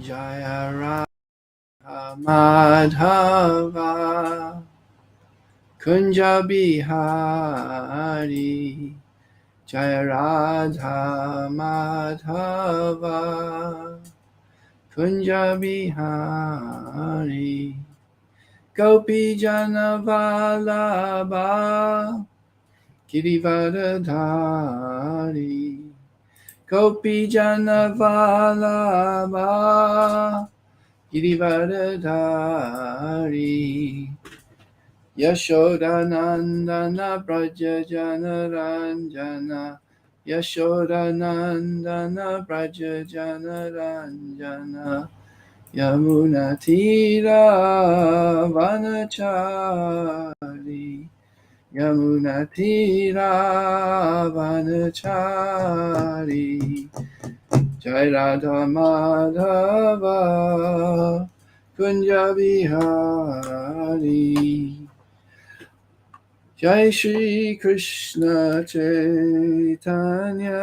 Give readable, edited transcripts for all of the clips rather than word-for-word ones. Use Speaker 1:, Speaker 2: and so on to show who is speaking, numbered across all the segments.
Speaker 1: Jaya Radha Madhava Kunja Bihari Jaya Radha Madhava Kunja Bihari Gopi Jana Vallabha Girivardhari Gopi Jana Vallabha Girivardhari Yashodanandana Braja Jana Ranjana Yashodanandana Braja Jana Ranjana Yamuna Tira Vanachari Yamuna Tira Vanachari Jai Radha Madhava Kunja Bihari Jai Shri Krishna Chaitanya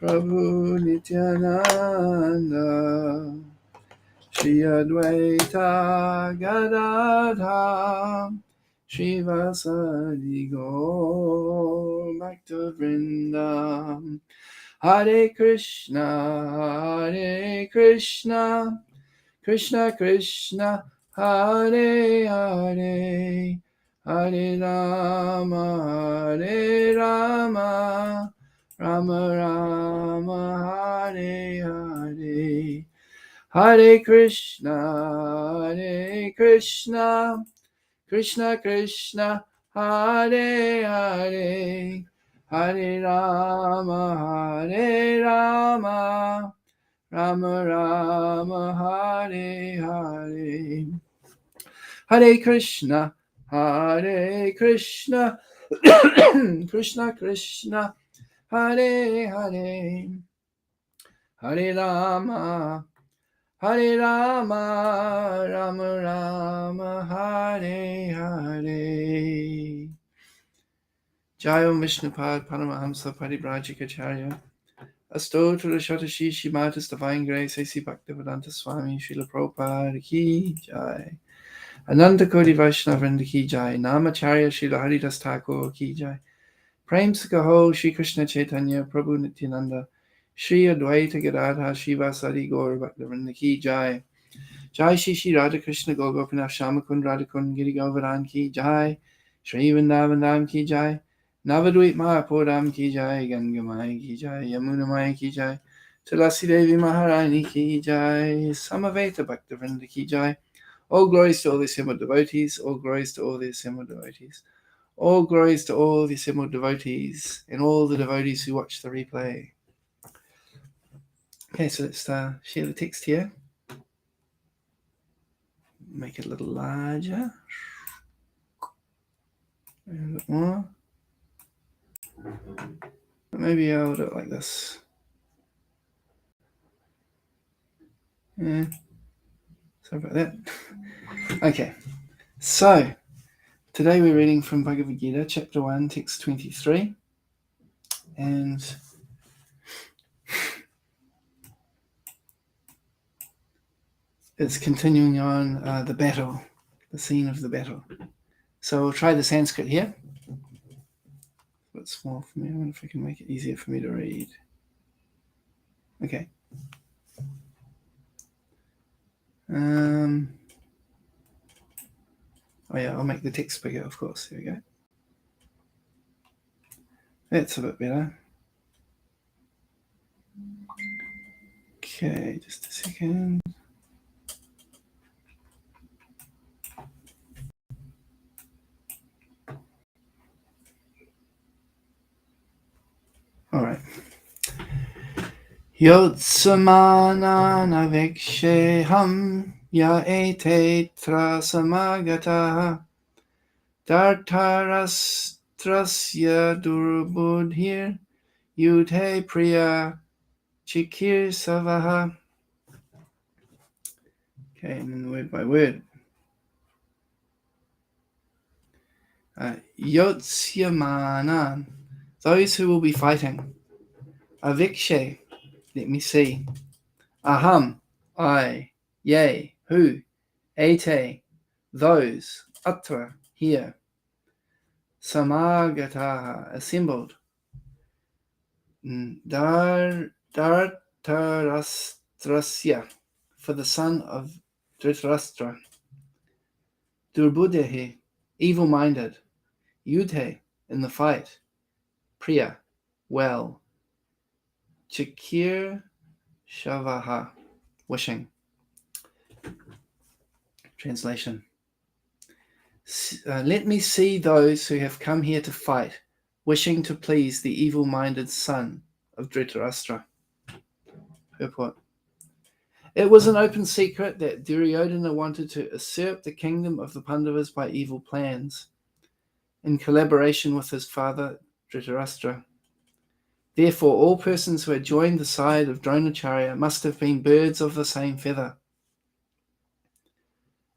Speaker 1: Prabhu Nityananda Shri Advaita Gadadha Shri Vasadi Gaur Bhakta Vrinda Hare Krishna Krishna Krishna Hare Hare Hare Rama Rama Rama Hare Hare Hare Krishna Krishna Krishna Hare Hare Hare Rama Rama Rama Hare Hare Hare Krishna Krishna Krishna Hare Hare Hare Rama Rama Rama Hare Hare Jai Om Vishnupad Paramahamsa Paribrajikacharya Astotra Shatashi Shimatis Divine Grace A.C. Bhaktivedanta Swami Srila Prabhupada Ki Jai Ananda Koti Vaishnavrinda Ki Jai Namacharya Srila Haridas Thakur Ki Jai Prem Sakaho Shri Krishna Chaitanya Prabhu Nityananda Shri Advaita Gadadha Shivasadi Gaur Bhaktivinoda Ki Jai Jai Shri Radha Krishna Gopinath Shamakund Radhakund Giri Govardhan Ki Jai Shri Vrindavan Ki Jai Navadvip Mahapodam Ki Jai Gangamai Ki Jai Yamunamai Ki Jai Tulasi Devi Maharani Ki Jai Samaveta Bhaktivinoda Ki Jai All glories to all the assembled devotees, all glories to all the assembled devotees. All glories to all the assembled devotees and all the devotees who watch the replay. Okay, so let's share the text here. Make it a little larger. A bit more. Maybe I'll do it like this. Yeah. Sorry about that. Okay, so today we're reading from Bhagavad-gita, chapter 1, text 23. And it's continuing on the battle, the scene of the battle. So we'll try the Sanskrit here. It's a bit small for me. I wonder if I can make it easier for me to read. Okay. Oh yeah, I'll make the text bigger, of course. Here we go. That's a bit better. Okay, just a second. All right. Yotsamananaviksheham ya etetra samagata dartarastrasya durbudhir yute priya chikir savaha. Okay, and then word by word. Yotsamanan, those who will be fighting. Avikshe, let me see. Aham, I, yea, who, ete, those, atra, here, samagataha, assembled, Dhritarashtrasya, for the son of Dhritarashtra, Durbudehe, evil-minded, Yudhe, in the fight, Priya, well, Chikir Shavaha, wishing. Translation. Let me see those who have come here to fight, wishing to please the evil-minded son of Dhritarashtra. Purport. It was an open secret that Duryodhana wanted to usurp the kingdom of the Pandavas by evil plans, in collaboration with his father Dhritarashtra. Therefore, all persons who had joined the side of Dronacharya must have been birds of the same feather.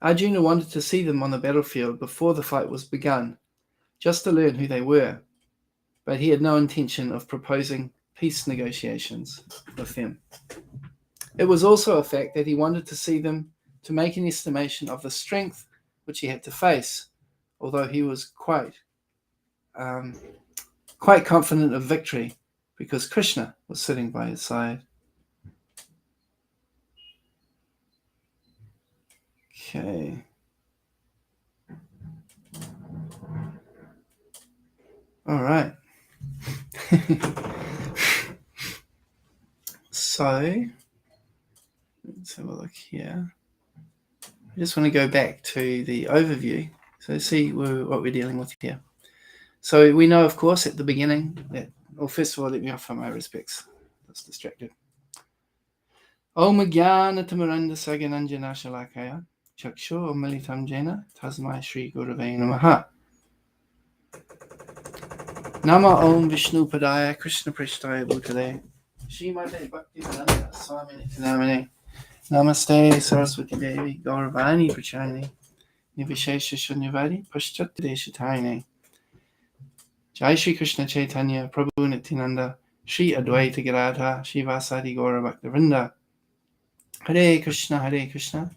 Speaker 1: Arjuna wanted to see them on the battlefield before the fight was begun, just to learn who they were, but he had no intention of proposing peace negotiations with them. It was also a fact that he wanted to see them to make an estimation of the strength which he had to face, although he was quite confident of victory because Krishna was sitting by his side. Okay. All right. So, let's have a look here. I just want to go back to the overview, so see what we're dealing with here. So we know, of course, at the beginning that, well, first of all, let me offer my respects. I was distracted. Om Jnana Tamaranda Sagananjana Shalakaya Chakshu Militam Jena Tasmai Shri Gurave Namaha. Nama Om Vishnu Padaya Krishna Prishtaya Bhutale Shrimate Bhaktivedanta Swami Nityanamane Namaste Saraswati Devi Gauravani Prachayane Nivishesha Shunyavadi Paschatadeshatayane. Jai Shri Krishna Chaitanya Prabhu Nityananda Shri Advaita Gadadha Shivasadi Gaura Bhaktivinoda. Hare Krishna Krishna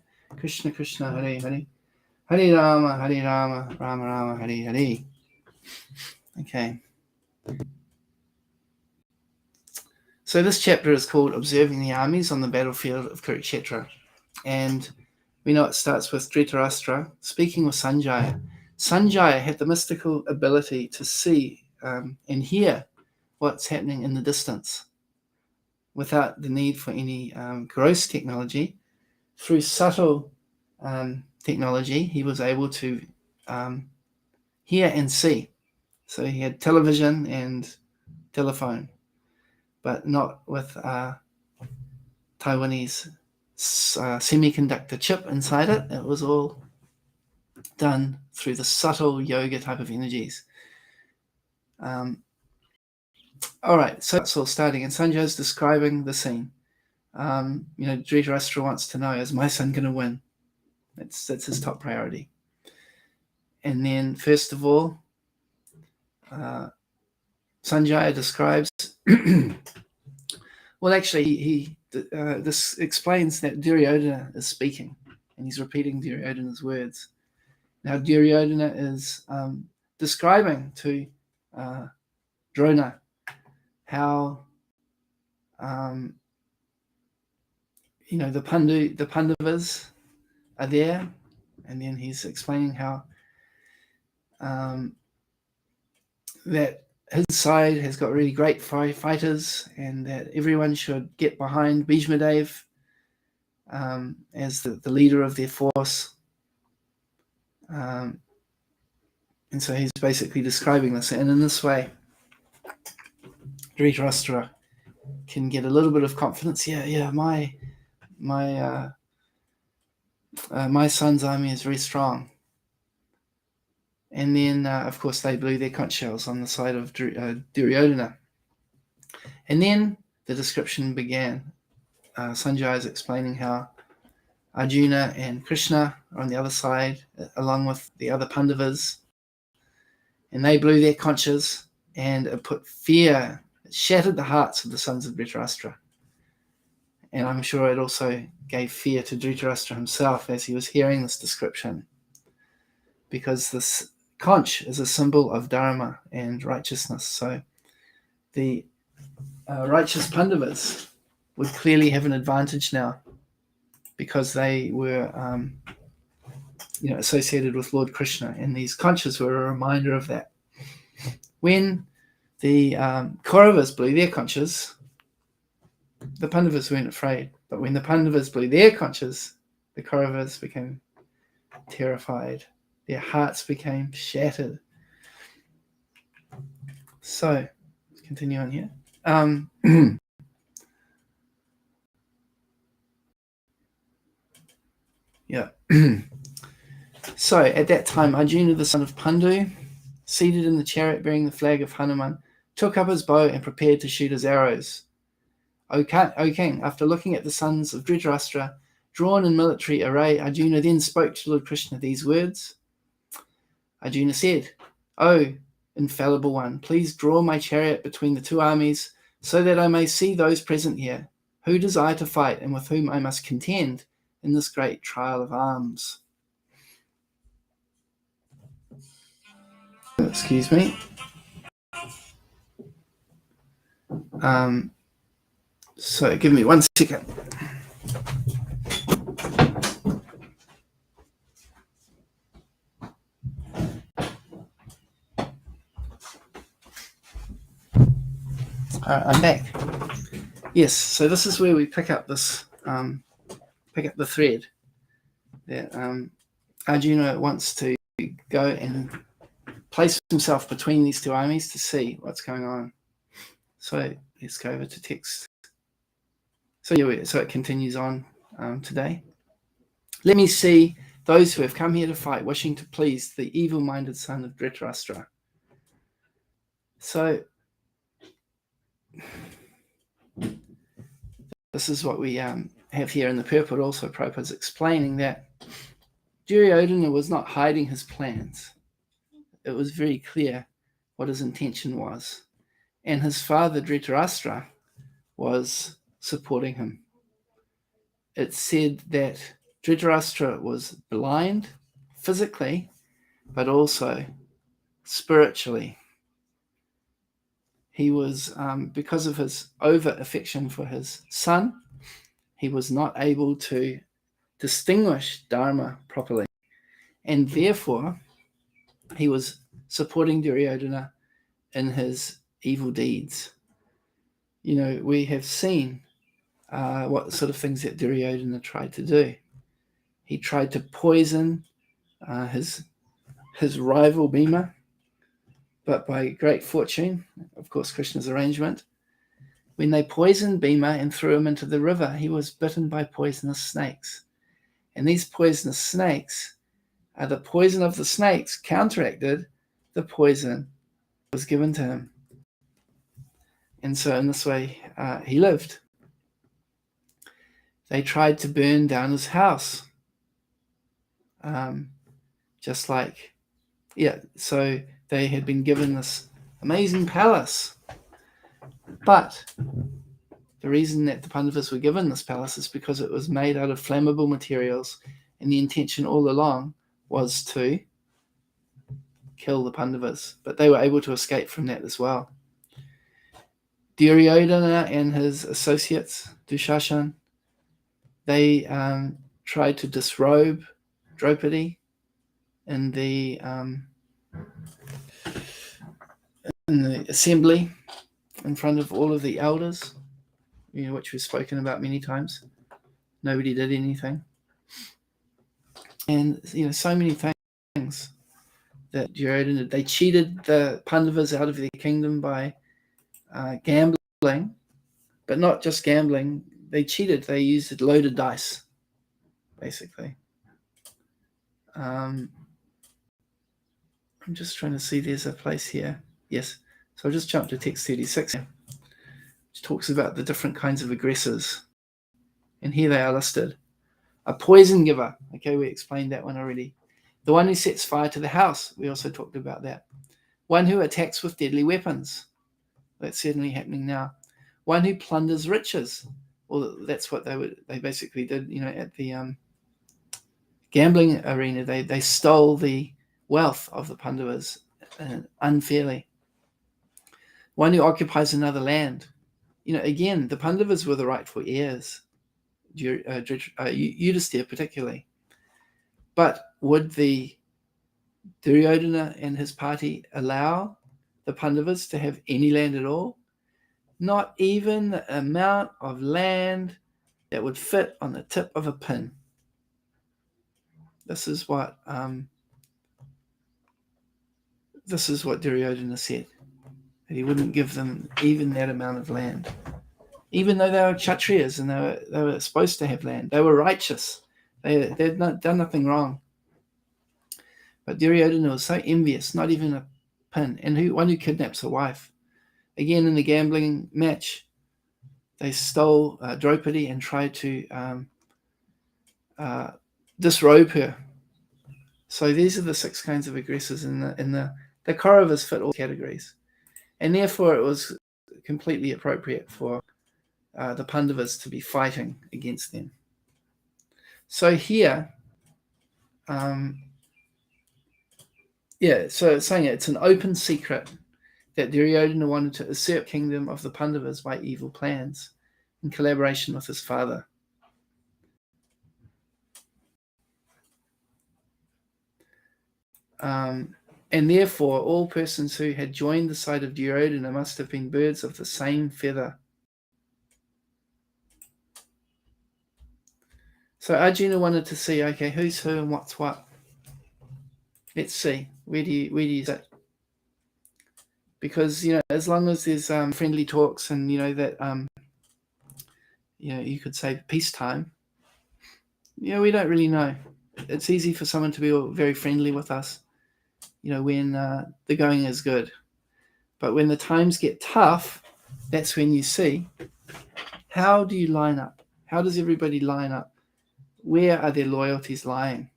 Speaker 1: Krishna Hare Hare Hare Rama Rama Rama Hare Hare. Okay. So this chapter is called Observing the Armies on the Battlefield of Kurukshetra. And we know it starts with Dhritarashtra speaking with Sanjaya. Sanjaya had the mystical ability to see and hear what's happening in the distance without the need for any gross technology. Through subtle technology, he was able to hear and see. So he had television and telephone, but not with Taiwanese semiconductor chip inside it. It was all done through the subtle yoga type of energies. All right, so it's all starting, and Sanjay's describing the scene. Dhritarashtra wants to know, is my son going to win? That's his top priority. And then, first of all, Sanjaya describes. Well, actually, this explains that Duryodhana is speaking, and he's repeating Duryodhana's words. Now, Duryodhana is describing to Drona how the Pandavas are there, and then he's explaining how that his side has got really great fighters, and that everyone should get behind Bhishmadev as the leader of their force. And so he's basically describing this, and in this way, Dhritarashtra can get a little bit of confidence. My son's army is very strong. And then, of course, they blew their conch shells on the side of Duryodhana. And then the description began. Sanjaya is explaining how Arjuna and Krishna are on the other side, along with the other Pandavas. And they blew their conches, and it put fear, it shattered the hearts of the sons of Dhritarashtra. And I'm sure it also gave fear to Dhritarashtra himself as he was hearing this description, because this conch is a symbol of dharma and righteousness. So the righteous Pandavas would clearly have an advantage now, because they were associated with Lord Krishna, and these conches were a reminder of that. When the Kauravas blew their conches, the Pandavas weren't afraid. But when the Pandavas blew their conches, the Kauravas became terrified. Their hearts became shattered. So, let's continue on here. Yeah. So, at that time, Arjuna, the son of Pandu, seated in the chariot bearing the flag of Hanuman, took up his bow and prepared to shoot his arrows. O king, after looking at the sons of Dhritarashtra, drawn in military array, Arjuna then spoke to Lord Krishna these words. Arjuna said, O infallible one, please draw my chariot between the two armies, so that I may see those present here, who desire to fight and with whom I must contend in this great trial of arms. Excuse me. So give me 1 second. I'm back. Yes, so this is where we pick up this, pick up the thread that Arjuna wants to go and place himself between these two armies to see what's going on. So let's go over to text. So it continues on today. Let me see those who have come here to fight, wishing to please the evil-minded son of Dhritarashtra. So this is what we have here in the purport. Also, Prabhupada's explaining that Duryodhana was not hiding his plans. It was very clear what his intention was. And his father, Dhritarashtra, was supporting him. It said that Dhritarashtra was blind physically, but also spiritually. He was, because of his over-affection for his son, he was not able to distinguish Dharma properly. And therefore, he was supporting Duryodhana in his evil deeds. You know, we have seen what sort of things that Duryodhana tried to do. He tried to poison his rival Bhima, but by great fortune, of course, Krishna's arrangement, when they poisoned Bhima and threw him into the river, he was bitten by poisonous snakes. And these poisonous snakes, the poison of the snakes counteracted the poison that was given to him. And so in this way, he lived. They tried to burn down his house. So they had been given this amazing palace. But the reason that the Pandavas were given this palace is because it was made out of flammable materials, and the intention all along was to kill the Pandavas. But they were able to escape from that as well. Duryodhana and his associates, Dushashan, they tried to disrobe Draupadi in the assembly in front of all of the elders, which we've spoken about many times. Nobody did anything. And, so many things that Duryodhana did. They cheated the Pandavas out of their kingdom by gambling, but not just gambling. They cheated. They used loaded dice, basically. I'm just trying to see. There's a place here. Yes. So I'll just jump to text 36 here, which talks about the different kinds of aggressors. And here they are listed. A poison giver. Okay, we explained that one already. The one who sets fire to the house. We also talked about that. One who attacks with deadly weapons. That's certainly happening now. One who plunders riches. or that's what they basically did, at the gambling arena. They stole the wealth of the Pandavas unfairly. One who occupies another land. Again, the Pandavas were the rightful heirs, Yudhisthira particularly. But would the Duryodhana and his party allow the Pandavas to have any land at all? Not even the amount of land that would fit on the tip of a pin. This is what Duryodhana said, that he wouldn't give them even that amount of land, even though they were Kshatriyas and they were supposed to have land. They were righteous. They had done nothing wrong. But Duryodhana was so envious, not even a pin. And one who kidnaps a wife. Again, in the gambling match, they stole Draupadi and tried to disrobe her. So these are the 6 kinds of aggressors, in the Kauravas fit all categories. And therefore it was completely appropriate for the Pandavas to be fighting against them. So here, so it's saying it's an open secret that Duryodhana wanted to usurp the kingdom of the Pandavas by evil plans in collaboration with his father. And therefore, all persons who had joined the side of Duryodhana must have been birds of the same feather. So Arjuna wanted to see, okay, who's who and what's what. Let's see, where do you sit? Because as long as there's friendly talks and that you could say peacetime, we don't really know. It's easy for someone to be very friendly with us, when the going is good. But when the times get tough, that's when you see, how do you line up? How does everybody line up? Where are their loyalties lying?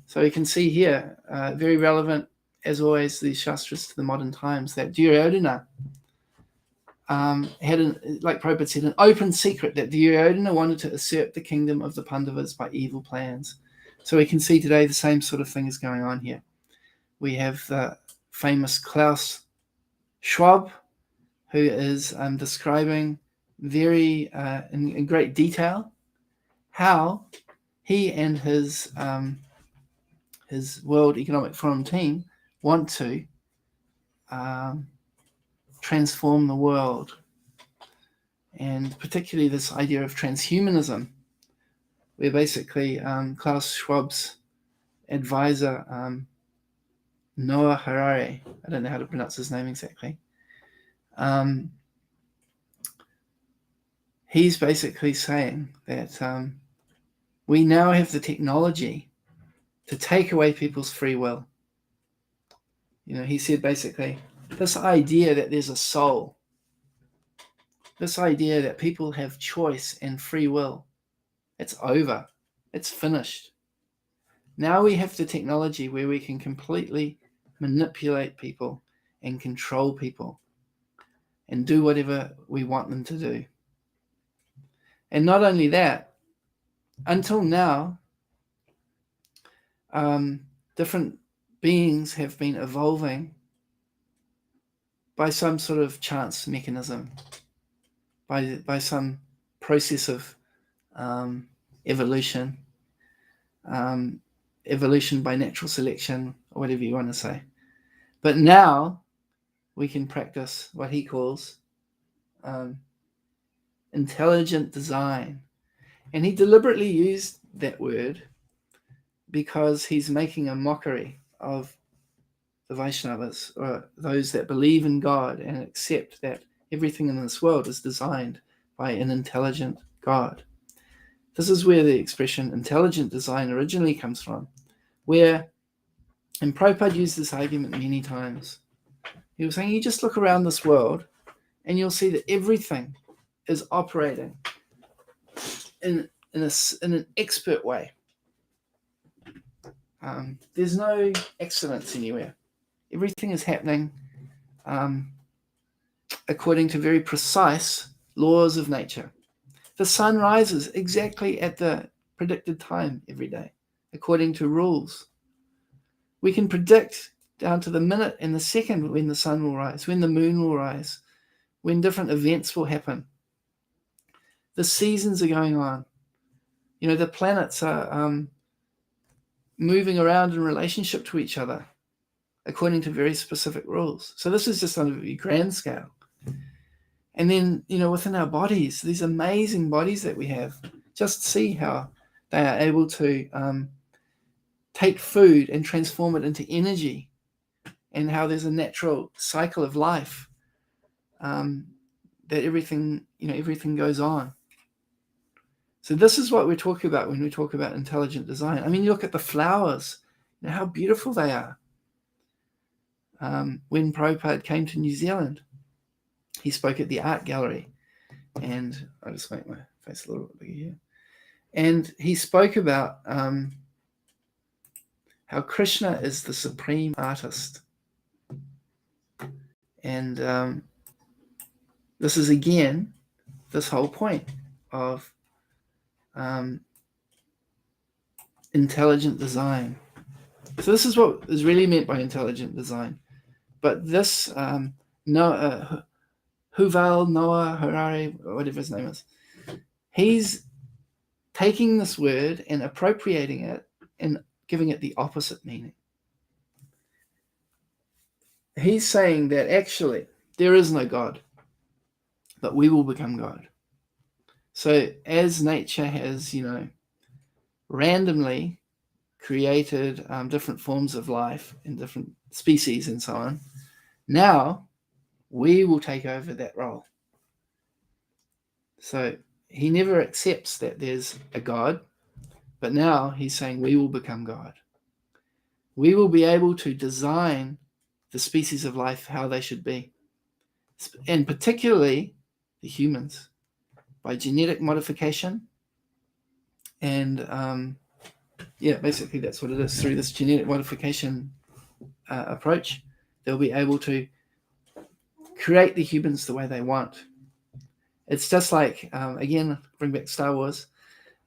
Speaker 1: So you can see here, very relevant, as always, these Shastras to the modern times, that Duryodhana had, like Prabhupada said, an open secret that Duryodhana wanted to usurp the kingdom of the Pandavas by evil plans. So we can see today the same sort of thing is going on here. We have the famous Klaus Schwab, who is describing very in great detail how he and his World Economic Forum team want to transform the world, and particularly this idea of transhumanism, where basically Klaus Schwab's advisor, Noah Harari, I don't know how to pronounce his name exactly, he's basically saying that we now have the technology to take away people's free will. He said basically, this idea that there's a soul, this idea that people have choice and free will, it's over. It's finished. Now we have the technology where we can completely manipulate people and control people and do whatever we want them to do. And not only that, until now, different beings have been evolving by some sort of chance mechanism, by some process of evolution, evolution by natural selection, or whatever you want to say. But now we can practice what he calls intelligent design. And he deliberately used that word because he's making a mockery of the Vaishnavas, or those that believe in God and accept that everything in this world is designed by an intelligent God. This is where the expression intelligent design originally comes from, and Prabhupada used this argument many times. He was saying, you just look around this world and you'll see that everything is operating in an expert way. There's no accidents anywhere. Everything is happening according to very precise laws of nature. The sun rises exactly at the predicted time every day, according to rules. We can predict down to the minute and the second when the sun will rise, when the moon will rise, when different events will happen. The seasons are going on. The planets are moving around in relationship to each other according to very specific rules. So this is just on a very grand scale. And then, within our bodies, these amazing bodies that we have, just see how they are able to take food and transform it into energy, and how there's a natural cycle of life, that everything goes on. So this is what we're talking about when we talk about intelligent design. I mean, you look at the flowers, how beautiful they are. When Prabhupada came to New Zealand, he spoke at the art gallery, and I'll just make my face a little bit bigger here. And he spoke about how Krishna is the supreme artist. And this is, again, this whole point of intelligent design. So this is what is really meant by intelligent design. But this Yuval Noah Harari, whatever his name is, he's taking this word and appropriating it and giving it the opposite meaning. He's saying that actually there is no God, but we will become God. So as nature has, randomly created different forms of life in different species and so on, now we will take over that role. So he never accepts that there's a God, but now he's saying we will become God. We will be able to design the species of life how they should be, and particularly the humans, by genetic modification. And basically that's what it is. Through this genetic modification approach, they'll be able to create the humans the way they want. It's just like, again, bring back Star Wars.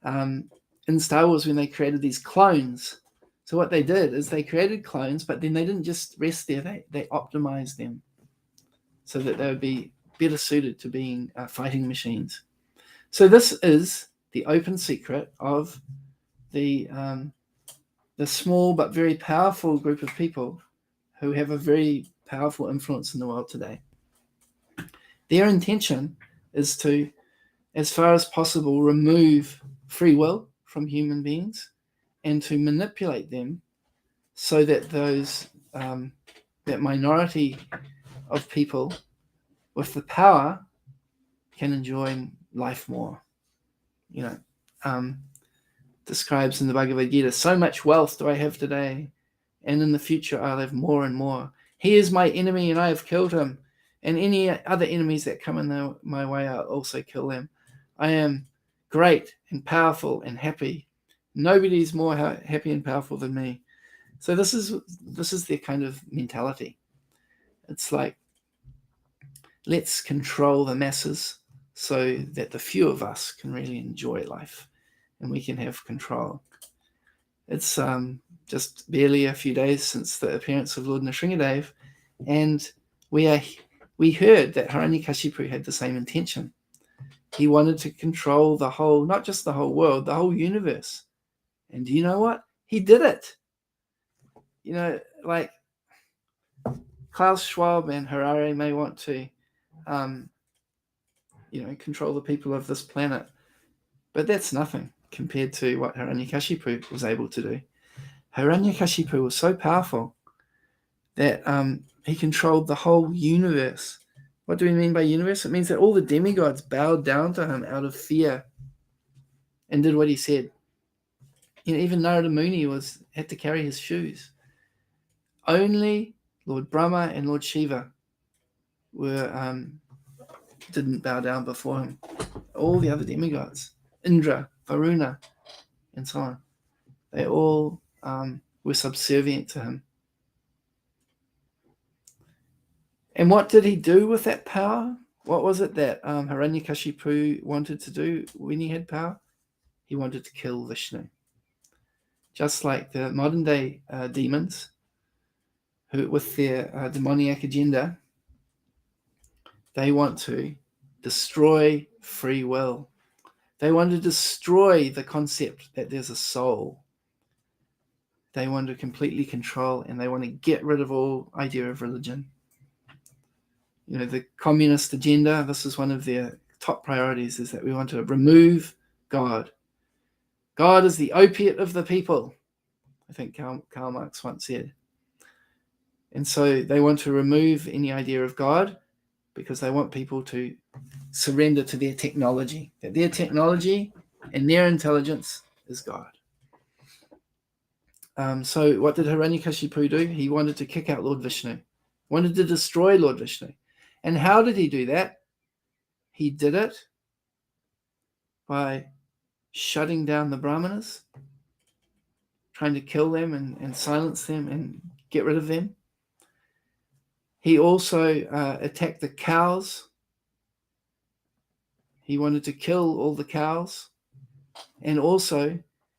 Speaker 1: In Star Wars, when they created these clones, so what they did is they created clones, but then they didn't just rest there. They optimized them so that they would be better suited to being fighting machines. So this is the open secret of the small but very powerful group of people who have a very powerful influence in the world today. Their intention is to, as far as possible, remove free will from human beings and to manipulate them so that that minority of people with the power can enjoy life more. Describes in the Bhagavad-gita, so much wealth do I have today, and in the future I'll have more and more. He is my enemy and I have killed him, and any other enemies that come in my way, I'll also kill them. I am great and powerful and happy. Nobody's more happy and powerful than me. So this is their kind of mentality. It's like, let's control the masses so that the few of us can really enjoy life and we can have control. It's just barely a few days since the appearance of Lord Nrsingadev, and we heard that Hiranyakashipu had the same intention. He wanted to control the whole, not just the whole world, the whole universe. And do you know what? He did it. Like Klaus Schwab and Harari may want to, control the people of this planet, but that's nothing compared to what Hiranyakashipu was able to do. Hiranyakashipu was so powerful that he controlled the whole universe. What do we mean by universe? It means that all the demigods bowed down to him out of fear and did what he said. Even Narada Muni had to carry his shoes. Only Lord Brahma and Lord Shiva didn't bow down before him. All the other demigods, Indra, Varuna, and so on, they all were subservient to him. And what did he do with that power? What was it that Hiranyakashipu wanted to do when he had power? He wanted to kill Vishnu. Just like the modern day demons, who with their demoniac agenda, they want to destroy free will. They want to destroy the concept that there's a soul. They want to completely control, and they want to get rid of all idea of religion. The communist agenda, this is one of their top priorities, is that we want to remove God. God is the opiate of the people, I think Karl Marx once said. And so they want to remove any idea of God because they want people to surrender to their technology, that their technology and their intelligence is God. So what did Hiranyakashipu do? He wanted to kick out Lord Vishnu, wanted to destroy Lord Vishnu. And how did he do that? He did it by shutting down the Brahmanas, trying to kill them and silence them and get rid of them. He also attacked the cows. He wanted to kill all the cows. And also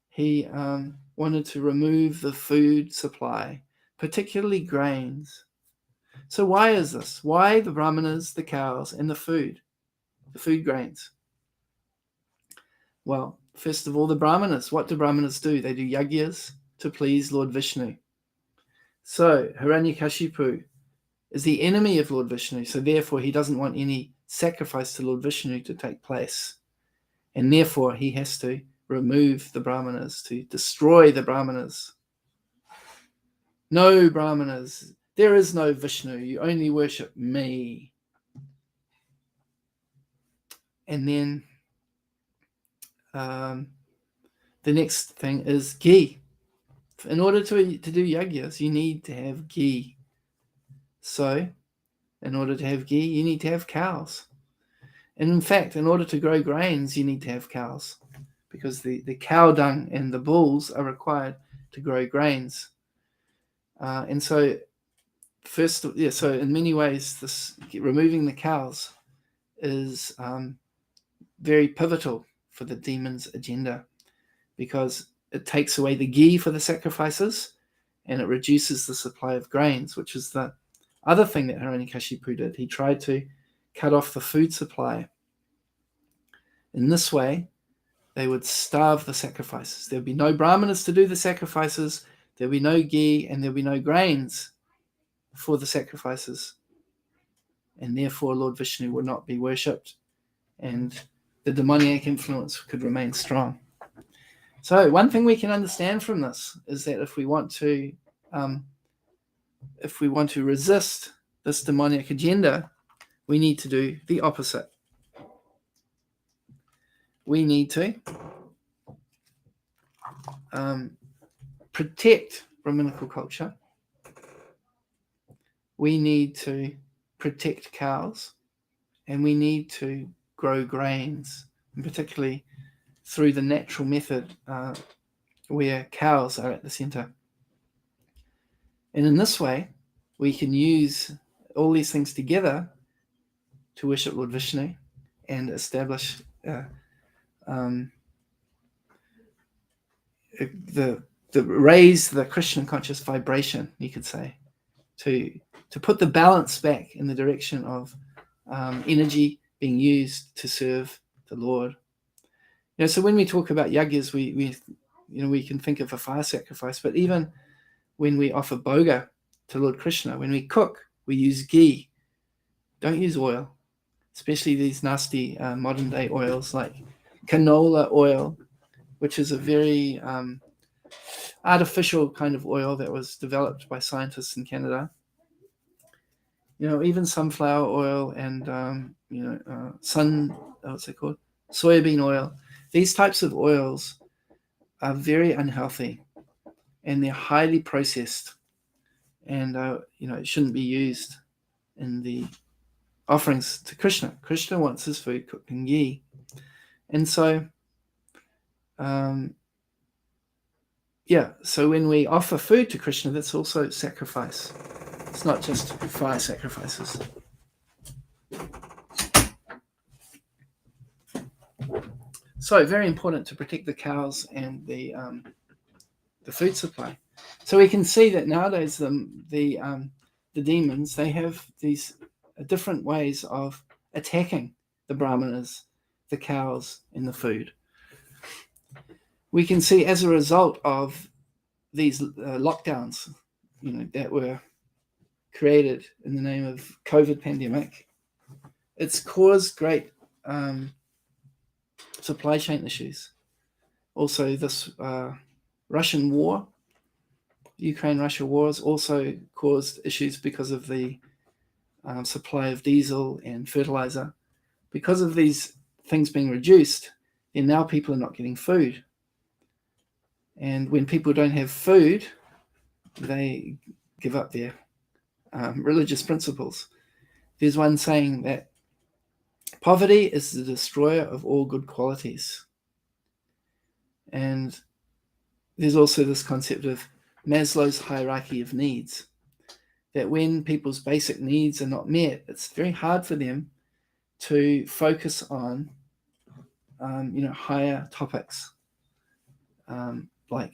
Speaker 1: he wanted to remove the food supply, particularly grains. So why is this? Why the Brahmanas, the cows, and the food grains? Well, first of all, the Brahmanas. What do Brahmanas do? They do yagyas to please Lord Vishnu. So Hiranyakashipu is the enemy of Lord Vishnu, so therefore he doesn't want any sacrifice to Lord Vishnu to take place. And therefore he has to remove the Brahmanas, to destroy the Brahmanas. No Brahmanas. There is no Vishnu. You only worship me. And then the next thing is ghee. In order to do yagyas, you need to have ghee. So, in order to have ghee, you need to have cows. And in fact, in order to grow grains, you need to have cows, because the cow dung and the bulls are required to grow grains. And so, so in many ways, this removing the cows is very pivotal for the demon's agenda, because it takes away the ghee for the sacrifices and it reduces the supply of grains, which is the other thing that Hiranyakashipu did. He tried to cut off the food supply. In this way, they would starve the sacrifices. There would be no Brahmanas to do the sacrifices, there would be no ghee, and there would be no grains for the sacrifices. And therefore, Lord Vishnu would not be worshipped, and the demoniac influence could remain strong. So one thing we can understand from this is that if we want to resist this demoniac agenda, we need to do the opposite. We need to protect Brahminical culture. We need to protect cows, and we need to grow grains, and particularly through the natural method where cows are at the center. And in this way, we can use all these things together to worship Lord Vishnu and establish raise the Krishna conscious vibration, you could say, to put the balance back in the direction of energy being used to serve the Lord. So when we talk about yagyas, we can think of a fire sacrifice, but even when we offer bhoga to Lord Krishna, when we cook, we use ghee. Don't use oil, especially these nasty modern day oils like canola oil, which is a very artificial kind of oil that was developed by scientists in Canada. Even sunflower oil and soybean oil. These types of oils are very unhealthy, and they're highly processed, and it shouldn't be used in the offerings to Krishna. Krishna wants his food cooked in ghee, and so so when we offer food to Krishna, that's also sacrifice. It's not just fire sacrifices. So very important to protect the cows and the food supply. So we can see that nowadays the demons, they have these different ways of attacking the brahmanas, the cows, and the food. We can see as a result of these lockdowns, that were created in the name of COVID pandemic, it's caused great supply chain issues. Also, this Russian war, Ukraine-Russia wars, also caused issues because of the supply of diesel and fertilizer. Because of these things being reduced, then now people are not getting food. And when people don't have food, they give up their religious principles. There's one saying that poverty is the destroyer of all good qualities. And there's also this concept of Maslow's hierarchy of needs, that when people's basic needs are not met, it's very hard for them to focus on higher topics like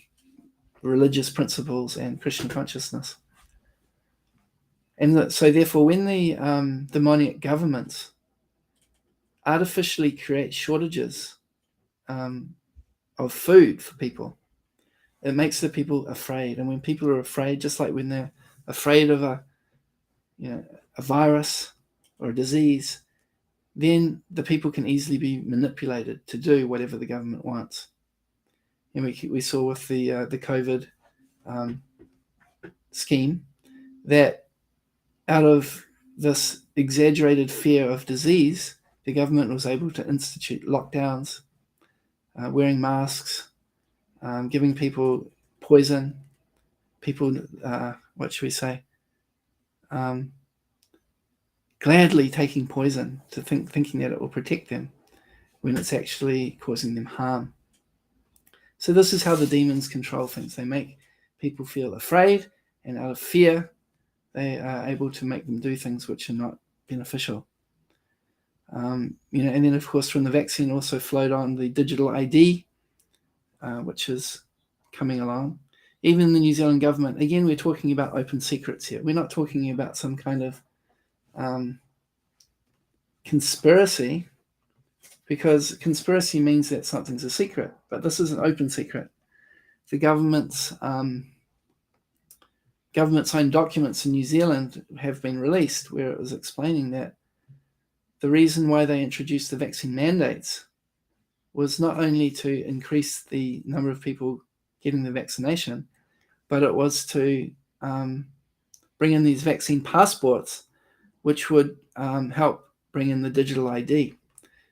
Speaker 1: religious principles and Krishna consciousness. And so therefore, when the demonic governments artificially create shortages of food for people, it makes the people afraid. And when people are afraid, just like when they're afraid of a virus or a disease, then the people can easily be manipulated to do whatever the government wants. And we saw with the COVID scheme that out of this exaggerated fear of disease, the government was able to institute lockdowns, wearing masks, giving people poison, people, gladly taking poison to thinking that it will protect them when it's actually causing them harm. So this is how the demons control things. They make people feel afraid, and out of fear, they are able to make them do things which are not beneficial. And then of course from the vaccine also flowed on the digital ID, which is coming along. Even the New Zealand government, again, we're talking about open secrets here. We're not talking about some kind of conspiracy, because conspiracy means that something's a secret, but this is an open secret. The government's own documents in New Zealand have been released where it was explaining that the reason why they introduced the vaccine mandates was not only to increase the number of people getting the vaccination, but it was to bring in these vaccine passports, which would help bring in the digital ID.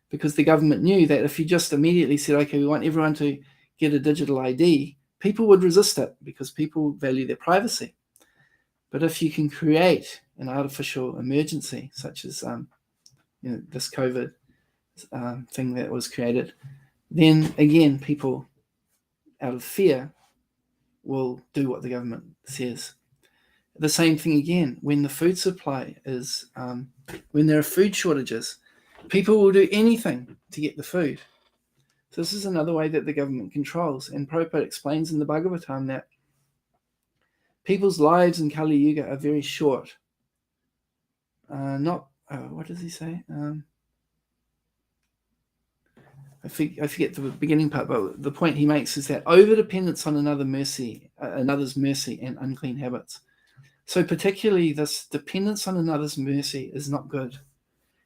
Speaker 1: Because the government knew that if you just immediately said, okay, we want everyone to get a digital ID, people would resist it because people value their privacy. But if you can create an artificial emergency, such as this COVID thing that was created, then again, people out of fear will do what the government says. The same thing again, when the food supply is, when there are food shortages, people will do anything to get the food. So this is another way that the government controls. And Prabhupada explains in the Bhagavad-gita that people's lives in Kali Yuga are very short. What does he say? I forget the beginning part, but the point he makes is that over-dependence on another's mercy and unclean habits. So particularly this dependence on another's mercy is not good.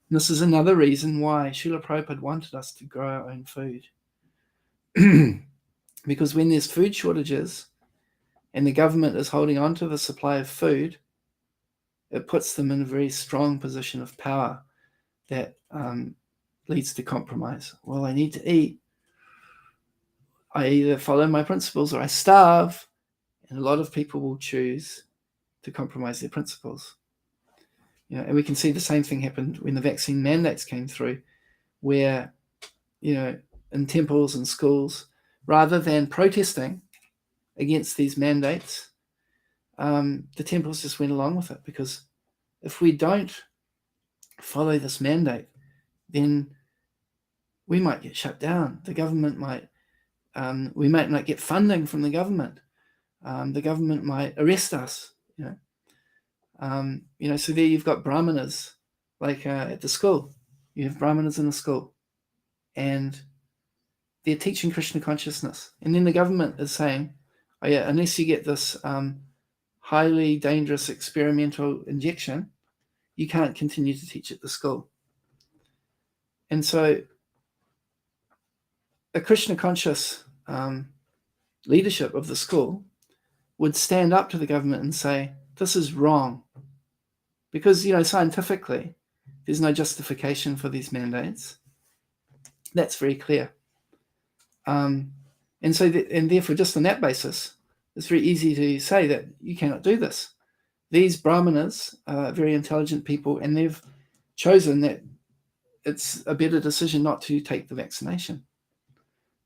Speaker 1: And this is another reason why Srila Prabhupada wanted us to grow our own food. Because when there's food shortages and the government is holding on to the supply of food, it puts them in a very strong position of power that leads to compromise. Well, I need to eat. I either follow my principles or I starve. And a lot of people will choose to compromise their principles. And we can see the same thing happened when the vaccine mandates came through, where, in temples and schools, rather than protesting against these mandates, the temples just went along with it, because if we don't follow this mandate, then we might get shut down. The government might, we might not get funding from the government. The government might arrest us. So there you've got brahmanas, like at the school. You have brahmanas in the school, and they're teaching Krishna consciousness. And then the government is saying, oh yeah, unless you get this highly dangerous experimental injection, you can't continue to teach at the school. And so a Krishna conscious leadership of the school would stand up to the government and say, this is wrong. Because, scientifically, there's no justification for these mandates. That's very clear. And therefore, just on that basis, it's very easy to say that you cannot do this. These brahmanas are very intelligent people, and they've chosen that it's a better decision not to take the vaccination.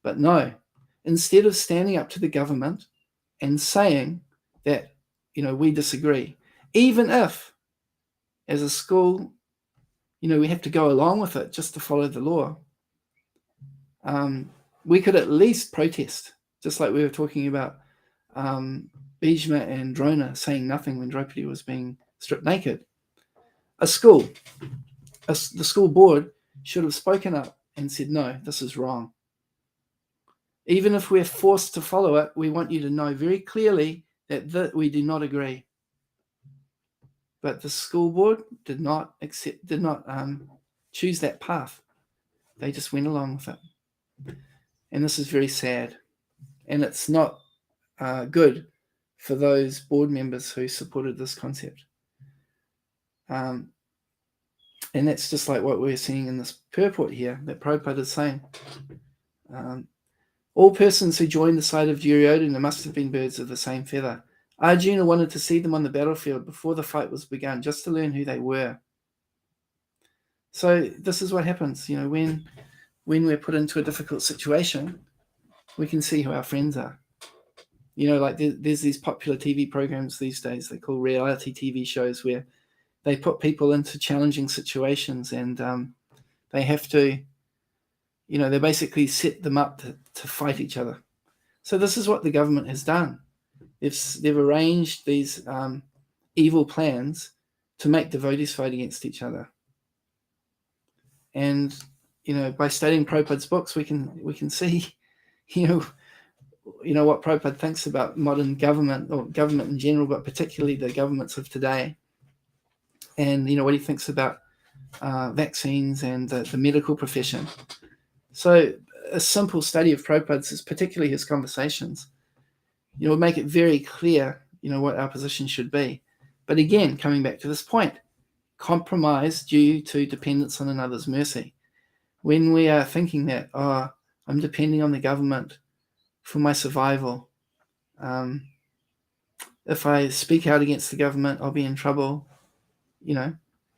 Speaker 1: But no, instead of standing up to the government and saying that, we disagree, even if, as a school, we have to go along with it just to follow the law, we could at least protest, just like we were talking about Bhishma and Drona saying nothing when Draupadi was being stripped naked. The school board should have spoken up and said, no, this is wrong. Even if we're forced to follow it, we want you to know very clearly that we do not agree. But the school board did not choose that path. They just went along with it. And this is very sad. And it's not good for those board members who supported this concept. And that's just like what we're seeing in this purport here that Prabhupada is saying. All persons who joined the side of Duryodhana must have been birds of the same feather. Arjuna wanted to see them on the battlefield before the fight was begun, just to learn who they were. So this is what happens, when we're put into a difficult situation, we can see who our friends are. Like there's these popular TV programs these days they call reality TV shows, where they put people into challenging situations, and they have to, they basically set them up to fight each other. So this is what the government has done. They've arranged these evil plans to make devotees fight against each other. And by studying Prabhupada's books, we can see, what Prabhupada thinks about modern government, or government in general, but particularly the governments of today. And what he thinks about vaccines and the medical profession. So a simple study of Prabhupada's, particularly his conversations, would make it very clear, what our position should be. But again, coming back to this point, compromise due to dependence on another's mercy. When we are thinking that, I'm depending on the government for my survival. If I speak out against the government, I'll be in trouble.